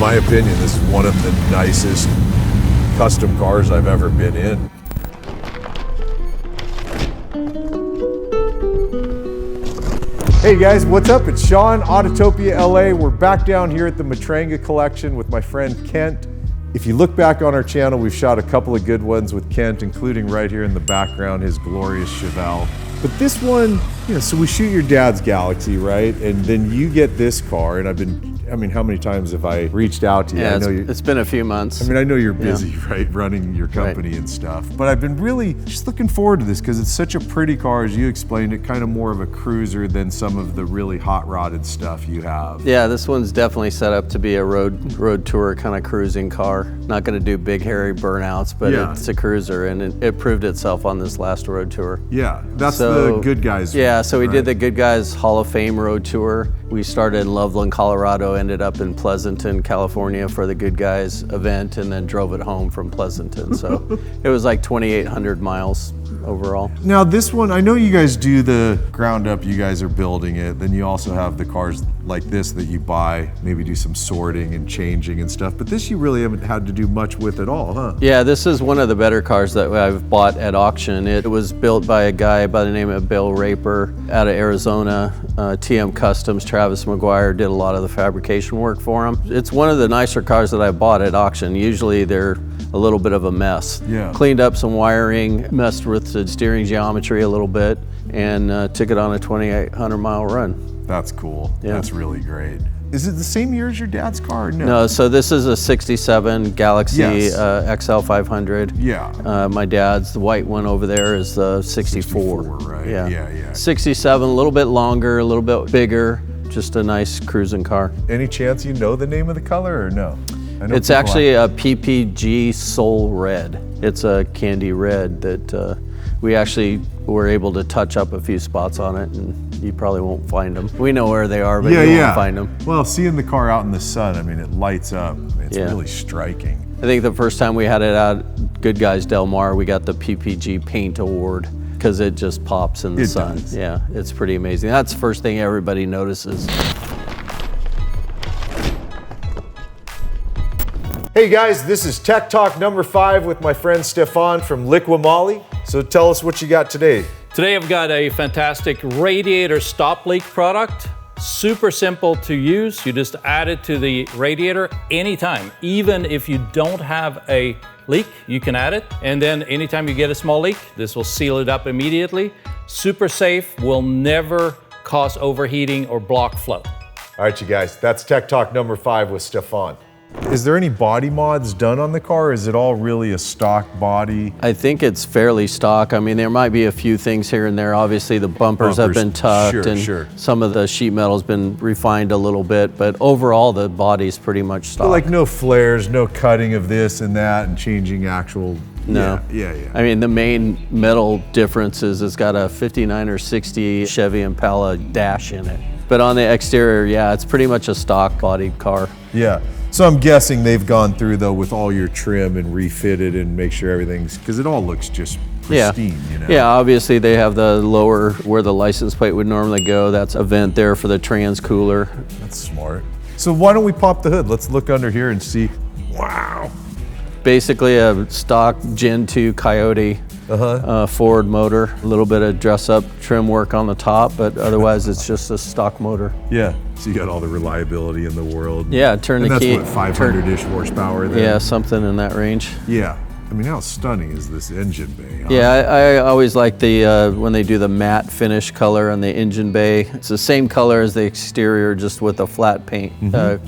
my opinion, this is one of the nicest custom cars I've ever been in. Hey guys, what's up? It's Sean, Autotopia LA. We're back down here at the Matranga collection with my friend Kent. If you look back on our channel, we've shot a couple of good ones with Kent, including right here in the background, his glorious Chevelle. But this one, so we shoot your dad's Galaxie, right? And then you get this car, and how many times have I reached out to you? Yeah, it's been a few months. I know you're busy, right, running your company and stuff. But I've been really just looking forward to this because it's such a pretty car, as you explained it, kind of more of a cruiser than some of the really hot-rodded stuff you have. Yeah, this one's definitely set up to be a road tour kind of cruising car. Not going to do big, hairy burnouts, but it's a cruiser, and it proved itself on this last road tour. Yeah, that's the Good Guys. Yeah, so we did the Good Guys Hall of Fame road tour. We started in Loveland, Colorado, ended up in Pleasanton, California for the Good Guys event, and then drove it home from Pleasanton. So it was like 2,800 miles overall. Now this one, I know you guys do the ground up, you guys are building it, then you also have the cars like this that you buy, maybe do some sorting and changing and stuff, but this you really haven't had to do much with at all, huh? Yeah, this is one of the better cars that I've bought at auction. It was built by a guy by the name of Bill Raper out of Arizona. TM Customs, Travis McGuire did a lot of the fabrication work for him. It's one of the nicer cars that I bought at auction. Usually they're a little bit of a mess. Yeah. Cleaned up some wiring, messed with the steering geometry a little bit, and took it on a 2,800 mile run. That's cool. Yeah. That's really great. Is it the same year as your dad's car? Or no? No, so this is a 67 Galaxie XL 500. Yeah. My dad's, the white one over there, is the 64. Right? Yeah. Yeah. 67, a little bit longer, a little bit bigger, just a nice cruising car. Any chance you know the name of the color or no? It's actually a PPG Soul Red. It's a candy red that we actually were able to touch up a few spots on it, and you probably won't find them. We know where they are, but you won't find them. Well, seeing the car out in the sun, it lights up. It's really striking. I think the first time we had it out, Good Guys Del Mar, we got the PPG Paint Award because it just pops in the sun. Does. Yeah, it's pretty amazing. That's the first thing everybody notices. Hey guys, this is Tech Talk number 5 with my friend Stefan from Liqui-Moly. So tell us what you got today. Today I've got a fantastic radiator stop leak product. Super simple to use. You just add it to the radiator anytime. Even if you don't have a leak, you can add it. And then anytime you get a small leak, this will seal it up immediately. Super safe, will never cause overheating or block flow. All right, you guys, that's Tech Talk number 5 with Stefan. Is there any body mods done on the car, or is it all really a stock body? I think it's fairly stock. There might be a few things here and there. Obviously the bumpers have been tucked, some of the sheet metal's been refined a little bit, but overall the body's pretty much stock. But like no flares, no cutting of this and that and changing actual... No. Yeah. The main metal difference is it's got a 59 or 60 Chevy Impala dash in it. But on the exterior, it's pretty much a stock bodied car. Yeah. So I'm guessing they've gone through though with all your trim and refitted and make sure everything's, because it all looks just pristine, Yeah, obviously they have the lower where the license plate would normally go. That's a vent there for the trans cooler. That's smart. So why don't we pop the hood? Let's look under here and see. Wow. Basically a stock Gen 2 Coyote Ford motor. A little bit of dress-up trim work on the top, but otherwise it's just a stock motor. Yeah, so you got all the reliability in the world. Yeah, turn the key. And that's what, 500-ish horsepower there? Yeah, something in that range. Yeah. How stunning is this engine bay? Huh? Yeah, I always like the when they do the matte finish color on the engine bay. It's the same color as the exterior, just with a flat paint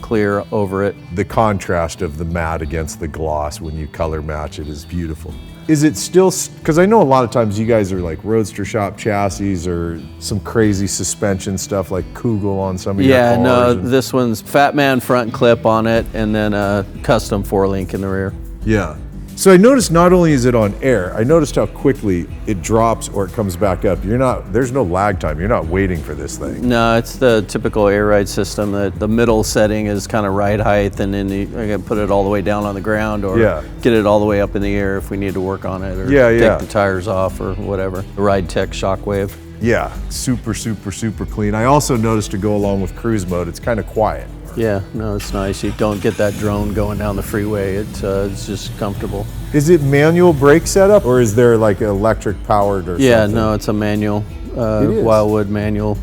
clear over it. The contrast of the matte against the gloss when you color match it is beautiful. Is it still, because I know a lot of times you guys are like roadster shop chassis or some crazy suspension stuff like Kugel on some of your cars. Yeah, no, this one's Fat Man front clip on it and then a custom 4-link in the rear. Yeah. So I noticed not only is it on air, I noticed how quickly it drops or it comes back up. There's no lag time. You're not waiting for this thing. No, it's the typical air ride system. That the middle setting is kind of ride height, and then I can put it all the way down on the ground or get it all the way up in the air if we need to work on it or take the tires off or whatever. The Ride Tech Shockwave. Yeah, super, super, super clean. I also noticed to go along with cruise mode, it's kind of quiet. Yeah, no, it's nice. You don't get that drone going down the freeway. It's just comfortable. Is it manual brake setup, or is there like electric powered or Yeah, something? no, it's a manual. is. Wildwood manual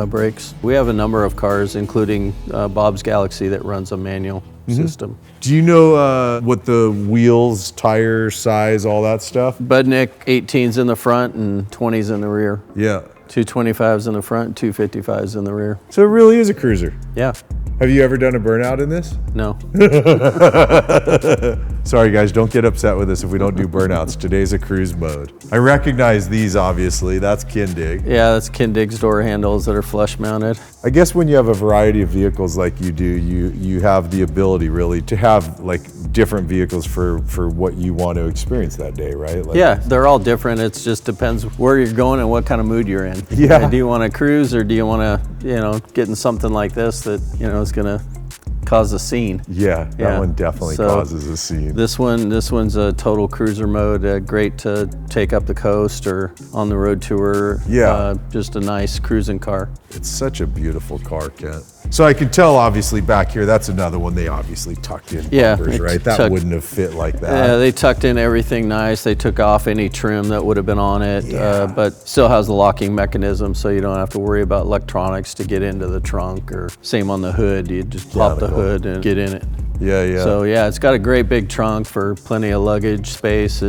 brakes. We have a number of cars, including Bob's Galaxie, that runs a manual system. Do you know what the wheels, tire size, all that stuff? Budnick 18s in the front and 20s in the rear. Yeah. 225s in the front, 255s in the rear. So it really is a cruiser. Yeah, Have you ever done a burnout in this? no. Sorry guys, don't get upset with us if we don't do burnouts. Today's a cruise mode. I recognize these, obviously. That's Kindig. Yeah, that's Kindig's door handles that are flush mounted. I guess when you have a variety of vehicles like you do, you have the ability really to have like different vehicles for what you want to experience that day, right? Like, Yeah, they're all different. It just depends where you're going and what kind of mood you're in. Yeah. Do you want to cruise, or do you want to, get in something like this that, is going to cause a scene? Yeah, that Yeah. one definitely So, causes a scene. This one's a total cruiser mode. Great to take up the coast or on the road tour. Yeah. Just a nice cruising car. It's such a beautiful car, Kent. So I can tell, obviously, back here, that's another one they obviously tucked in Yeah, bumpers, they right? That tucked- wouldn't have fit like Yeah, that. they tucked in everything nice. They took off any trim that would have been on it, Yeah. but still has the locking mechanism, so you don't have to worry about electronics to get into the trunk, or same on the hood. You just pop the Mechanical. hood and get in it. Yeah, yeah. So yeah, it's got a great big trunk for plenty of luggage space.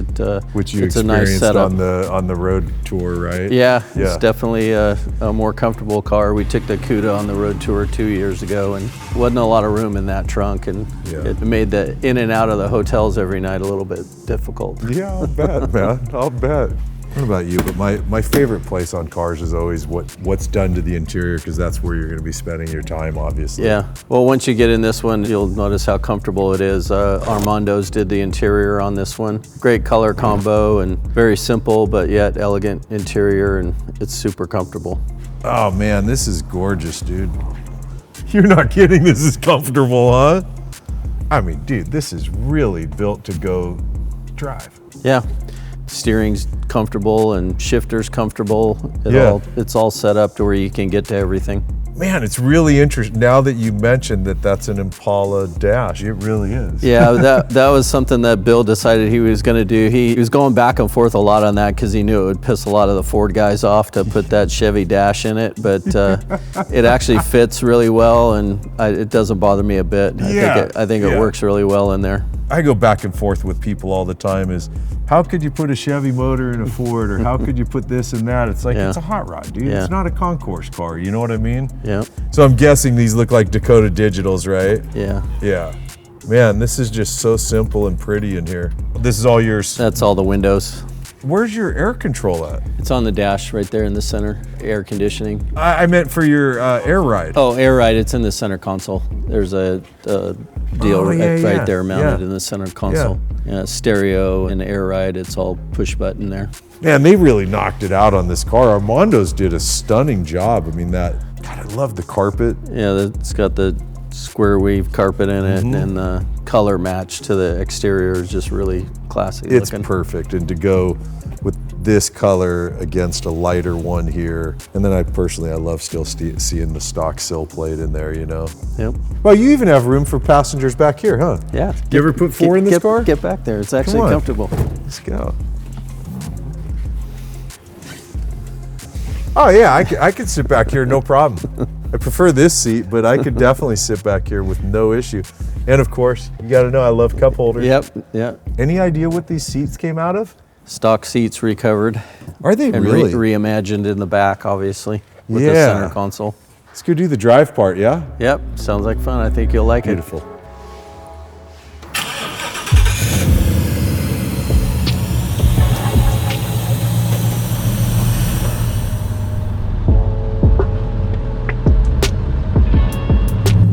Which you it's a nice experienced setup. on the road tour, right? Yeah, Yeah. it's definitely a more comfortable car. We took the Cuda on the road tour 2 years ago, and wasn't a lot of room in that trunk, and Yeah. it made the in and out of the hotels every night a little bit difficult. Yeah, I'll bet, man. I'll bet. I don't know about you, but my favorite place on cars is always what's done to the interior, because that's where you're going to be spending your time, obviously. Yeah, well, once you get in this one, you'll notice how comfortable it is. Armando's did the interior on this one. Great color combo and very simple but yet elegant interior, and it's super comfortable. Oh man, this is gorgeous, dude. You're not kidding. This is comfortable, huh? I mean, dude, this is really built to go drive. Yeah, steering's comfortable and shifter's comfortable. Yeah. It's all set up to where you can get to everything. Man, it's really interesting. Now that you mentioned that that's an Impala dash, it really is. Yeah, that was something that Bill decided he was going to do. He was going back and forth a lot on that because he knew it would piss a lot of the Ford guys off to put that Chevy dash in it, but it actually fits really well, and it doesn't bother me a bit. I think it works really well in there. I go back and forth with people all the time is, how could you put a Chevy motor in a Ford, or how could you put this and that? It's like, Yeah. it's a hot rod, dude. Yeah. It's not a concourse car, you know what I mean? Yeah, So I'm guessing these look like Dakota Digitals, right? yeah. Yeah. Man, this is just so simple and pretty in here. This is all yours. That's all the windows. Where's your air control at? It's on the dash right there in the center, air conditioning. I meant for your air ride. Oh, air ride, it's in the center console. There's a deal right there mounted in the center console. Yeah, stereo and air ride, it's all push button there. Man, they really knocked it out on this car. Armando's did a stunning job. I mean, God, I love the carpet. Yeah, it's got the square weave carpet in it, and the color match to the exterior is just really classy It's looking. perfect. And to go with this color against a lighter one here. And then I love still seeing the stock sill plate in there, you know. Yep. Well, you even have room for passengers back here, huh? Yeah. You ever put four in this car? Get back there. It's actually Come on. comfortable. Let's go. Oh yeah, I could sit back here, no problem. I prefer this seat, but I could definitely sit back here with no issue. And of course, you gotta know I love cup holders. Yep. Any idea what these seats came out of? Stock seats recovered. Are they And really? reimagined in the back, obviously, with the Yeah. center console. Let's go do the drive part, yeah? Yep, sounds like fun. I think you'll like it. Beautiful.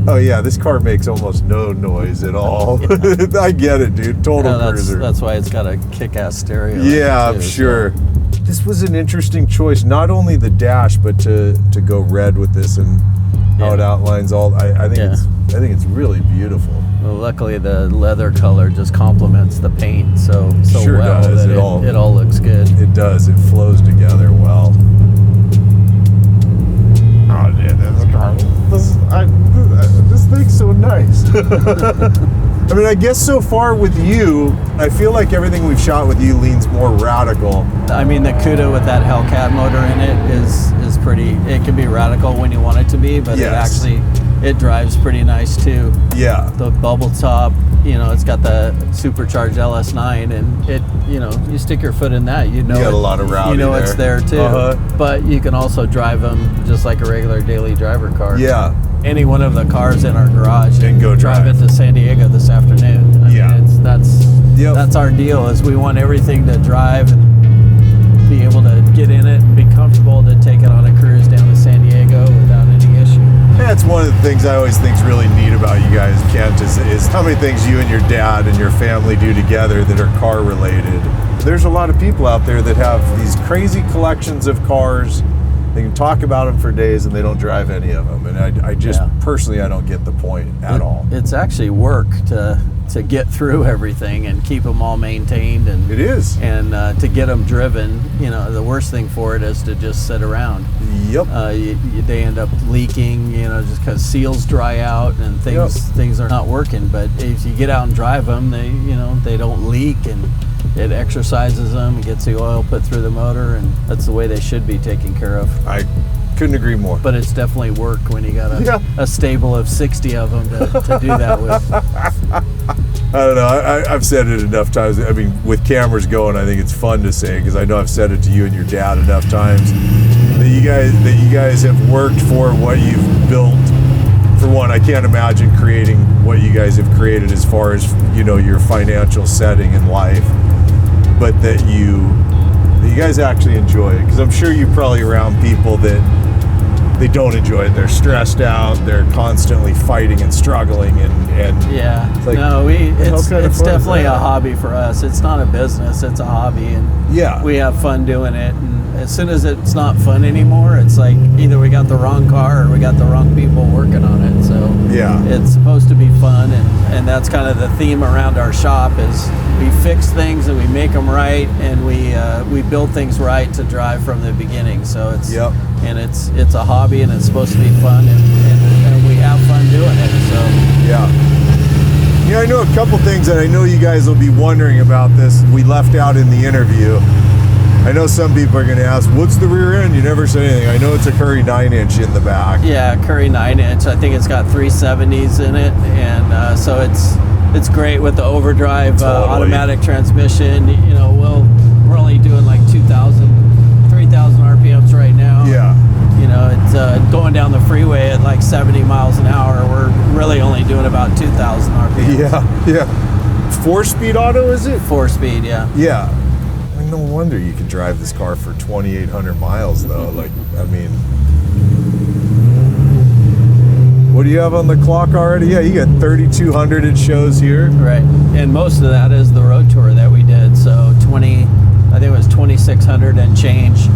Oh yeah, this car makes almost no noise at all. I get it, dude. Total Yeah, cruiser. that's why it's got a kick-ass stereo. Yeah, too, I'm so- sure. This was an interesting choice. Not only the dash, but to go red with this and how it outlines all. I think it's really beautiful. Well, luckily the leather color just complements the paint so Sure well does. that it all looks good. It does. It flows together well. Oh, dude. in this car. This thing's so nice. I mean, I guess so far with you, I feel like everything we've shot with you leans more radical. I mean, the CUDA with that Hellcat motor in it is pretty, it can be radical when you want it to be, but Yes. it drives pretty nice too. Yeah. The bubble top, you know, it's got the supercharged LS9, and it, you know, you stick your foot in that, you know, You got a lot of rowdy you know there. it's there too. Uh-huh. But you can also drive them just like a regular daily driver car. Yeah. Any one of the cars in our garage, And go drive. it to San Diego this afternoon. I Yeah. mean, Yep. that's our deal. Is we want everything to drive and be able to get in it and be comfortable to take it on a cruise down to San Diego without any issue. That's one of the things I always think is really neat about you guys, Kent, is how many things you and your dad and your family do together that are car related. There's a lot of people out there that have these crazy collections of cars. They can talk about them for days and they don't drive any of them. And I just, personally, I don't get the point at all. It's actually work to get through everything and keep them all maintained, and It is. and to get them driven. You know, the worst thing for it is to just sit around. Yep. They end up leaking, you know, just because seals dry out and things are not working. But if you get out and drive them, they don't leak, and it exercises them, it gets the oil put through the motor, and that's the way they should be taken care of. I couldn't agree more. But it's definitely work when you got a stable of 60 of them to do that with. I don't know. I've said it enough times. I mean, with cameras going, I think it's fun to say, because I know I've said it to you and your dad enough times, that you guys have worked for what you've built. For one, I can't imagine creating what you guys have created as far as, you know, your financial setting in life, but that you guys actually enjoy it. Because I'm sure you're probably around people that they don't enjoy it. They're stressed out. They're constantly fighting and struggling, and Yeah, It's like, no, it's kind of fun is definitely that? a hobby for us. It's not a business, it's a hobby, and Yeah. we have fun doing it. And as soon as it's not fun anymore, it's like either we got the wrong car or we got the wrong people working on it. So Yeah. it's supposed to be fun, and that's kind of the theme around our shop is we fix things and we make them right, and we build things right to drive from the beginning. So it's Yep. and it's a hobby, and it's supposed to be fun, and we have fun doing it. So Yeah. Yeah, I know a couple things that I know you guys will be wondering about this. We left out in the interview. I know some people are going to ask, what's the rear end? You never said anything. I know it's a Curry 9-inch in the back. yeah, Curry 9-inch. I think it's got 370s in it, and so it's great with the overdrive Totally. automatic transmission. You know, we're only doing like 3,000 RPMs right now. Yeah. You know, it's going down the freeway at like 70 miles an hour. We're really only doing about 2,000 RPMs. Yeah. Yeah. 4-speed auto, is it? 4-speed, yeah. Yeah. I mean, no wonder you could drive this car for 2,800 miles, though. Like, I mean, what do you have on the clock already? Yeah, you got 3,200 it shows here. Right, and most of that is the road tour that we did. So I think it was 2,600 and change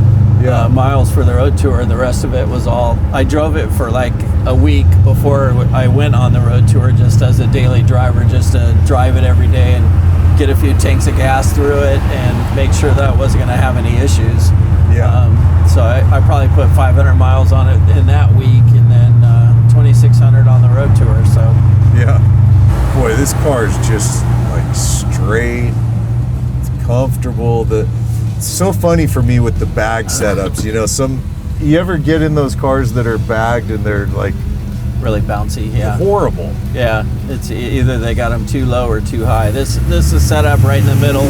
miles for the road tour. The rest of it was all, I drove it for like a week before I went on the road tour, just as a daily driver, just to drive it every day and get a few tanks of gas through it and make sure that I wasn't going to have any issues. Yeah. So I probably put 500 miles on it in that week, and then 2,600 on the road tour. So Yeah. Boy, this car is just like straight. It's comfortable. It's so funny for me with the bag setups. You know, you ever get in those cars that are bagged and they're like really bouncy, yeah. horrible. Yeah, it's either they got them too low or too high. This is set up right in the middle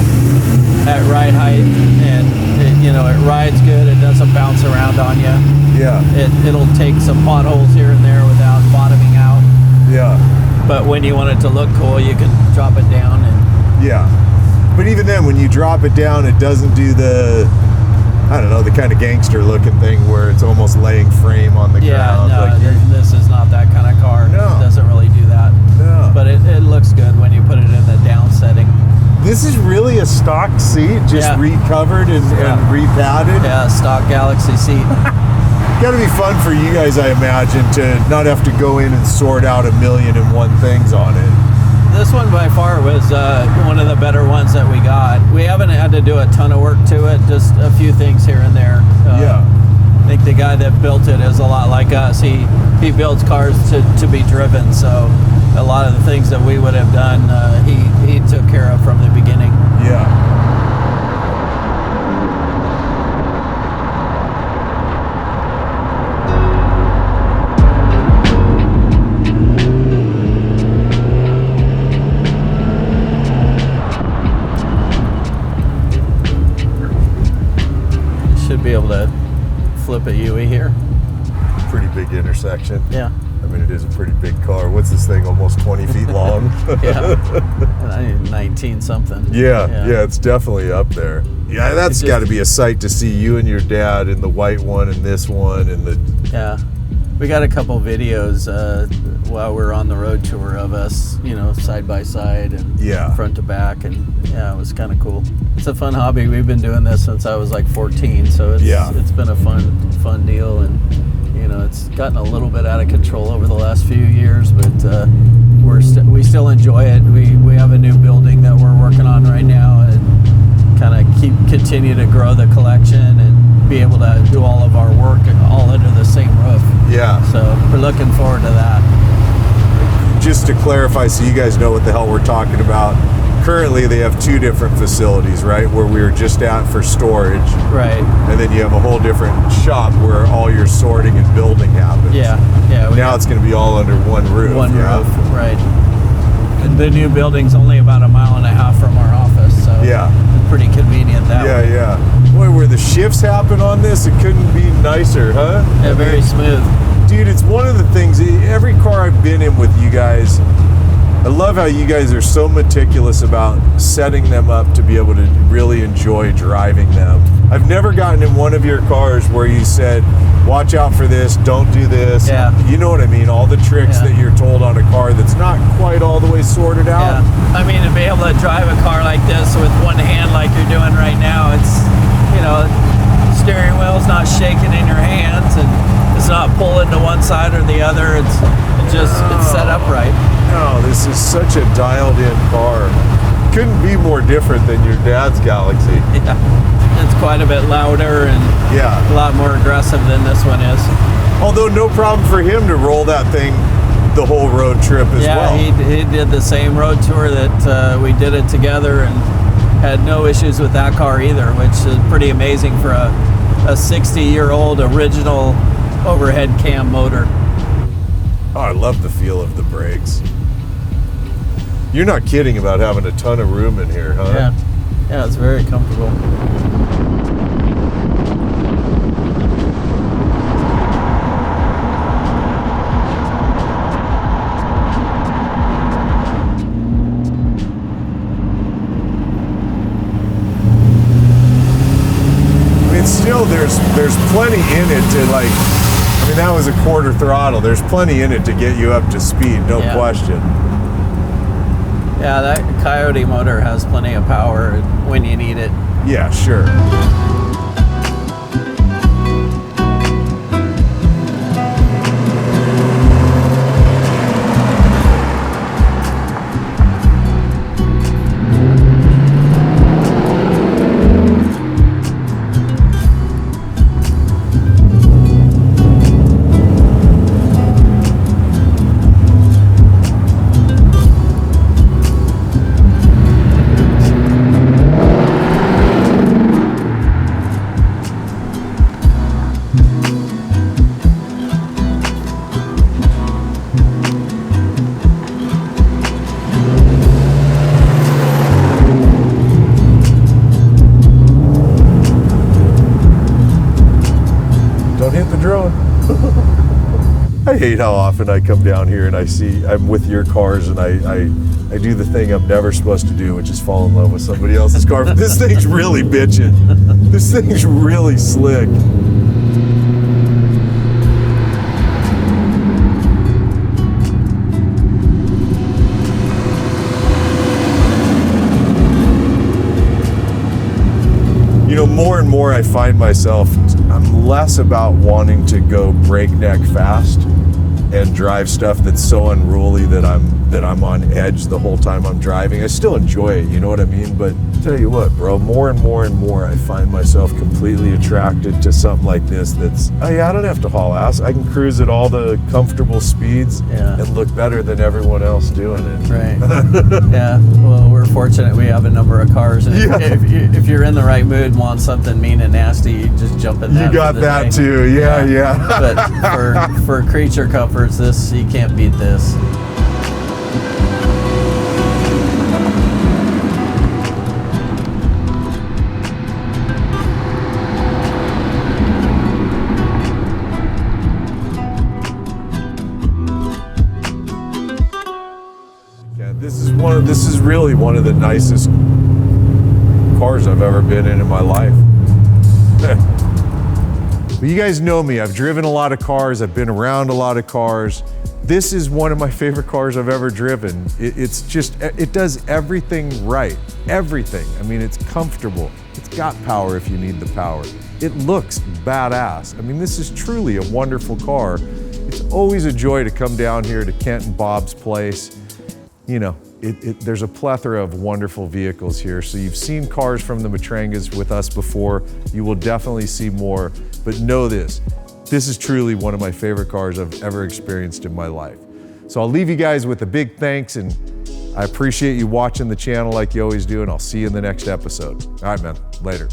at ride height, and it rides good. It doesn't bounce around on you. Yeah. It'll take some potholes here and there without bottoming out. Yeah. But when you want it to look cool, you can drop it down and Yeah. But even then, when you drop it down, it doesn't do the kind of gangster looking thing where it's almost laying frame on the ground. no, Like this is not that kind of car. No. It doesn't really do that. No. But it looks good when you put it in the down setting. This is really a stock seat, just Yeah. recovered and repadded. Yeah, stock Galaxie seat. Got to be fun for you guys, I imagine, to not have to go in and sort out 1,000,001 things on it. This one by far was one of the better ones that we got. We haven't had to do a ton of work to it, just a few things here and there. think the guy that built it is a lot like us. He builds cars to be driven, so a lot of the things that we would have done, he took care of from the beginning. Yeah. Should be able to flip a UE here. Pretty big intersection. Yeah. I mean, it is a pretty big car. What's this thing, almost 20 feet long? Yeah. 19 something. Yeah, it's definitely up there. Yeah, that's got to be a sight to see you and your dad in the white one and this one and the... Yeah. We got a couple videos while we're on the road tour of us, side by side and front to back, and yeah, it was kind of cool. It's a fun hobby. We've been doing this since I was like 14, so it's been a fun deal, and it's gotten a little bit out of control over the last few years, but we still enjoy it. We have a new building that we're working on right now, and kind of continue to grow the collection and be able to do all of our work all under the same roof. Yeah. So we're looking forward to that. Just to clarify, so you guys know what the hell we're talking about, currently they have two different facilities, right? Where we were just at for storage. Right. And then you have a whole different shop where all your sorting and building happens. Yeah. Now it's going to be all under one roof. One roof, right. And the new building's only about 1.5 miles from our office, so pretty convenient that way. Yeah. Boy, where the shifts happen on this, it couldn't be nicer, huh? Yeah, very smooth. Dude, it's one of the things, every car I've been in with you guys, I love how you guys are so meticulous about setting them up to be able to really enjoy driving them. I've never gotten in one of your cars where you said, watch out for this, don't do this. Yeah. You know what I mean? All the tricks that you're told on a car that's not quite all the way sorted out. Yeah. I mean, to be able to drive a car like this with one hand like you're doing right now, it's, steering wheel's not shaking in your hands, and it's not pulling to one side or the other. It's set up right. No, this is such a dialed-in car. Couldn't be more different than your dad's Galaxie. Yeah, it's quite a bit louder and a lot more aggressive than this one is. Although no problem for him to roll that thing the whole road trip as well. Yeah, he did the same road tour that we did it together and had no issues with that car either, which is pretty amazing for a 60-year-old original overhead cam motor. Oh, I love the feel of the brakes. You're not kidding about having a ton of room in here, huh? Yeah, it's very comfortable. I mean, still, there's plenty in it to that was a quarter throttle. There's plenty in it to get you up to speed, no question. Yeah, that Coyote motor has plenty of power when you need it. Yeah, sure. I hate how often I come down here and I'm with your cars and I do the thing I'm never supposed to do, which is fall in love with somebody else's car. But this thing's really bitching. This thing's really slick. More and more I find myself, I'm less about wanting to go breakneck fast and drive stuff that's so unruly that I'm on edge the whole time I'm driving. I still enjoy it, you know what I mean? But tell you what, bro, more and more I find myself completely attracted to something like this that's, oh yeah, I don't have to haul ass. I can cruise at all the comfortable speeds and look better than everyone else doing it. Right. Yeah, well, we're fortunate we have a number of cars, and if you're in the right mood and want something mean and nasty, you just jump in that. You got that too, yeah. But for creature comforts, you can't beat this. This is really one of the nicest cars I've ever been in my life. But you guys know me, I've driven a lot of cars, I've been around a lot of cars. This is one of my favorite cars I've ever driven. It does everything right, everything. I mean, it's comfortable, it's got power if you need the power. It looks badass. I mean, this is truly a wonderful car. It's always a joy to come down here to Kent and Bob's place. You know, there's a plethora of wonderful vehicles here. So you've seen cars from the Matrangas with us before. You will definitely see more, but know this is truly one of my favorite cars I've ever experienced in my life. So I'll leave you guys with a big thanks, and I appreciate you watching the channel like you always do, and I'll see you in the next episode. All right, man, later.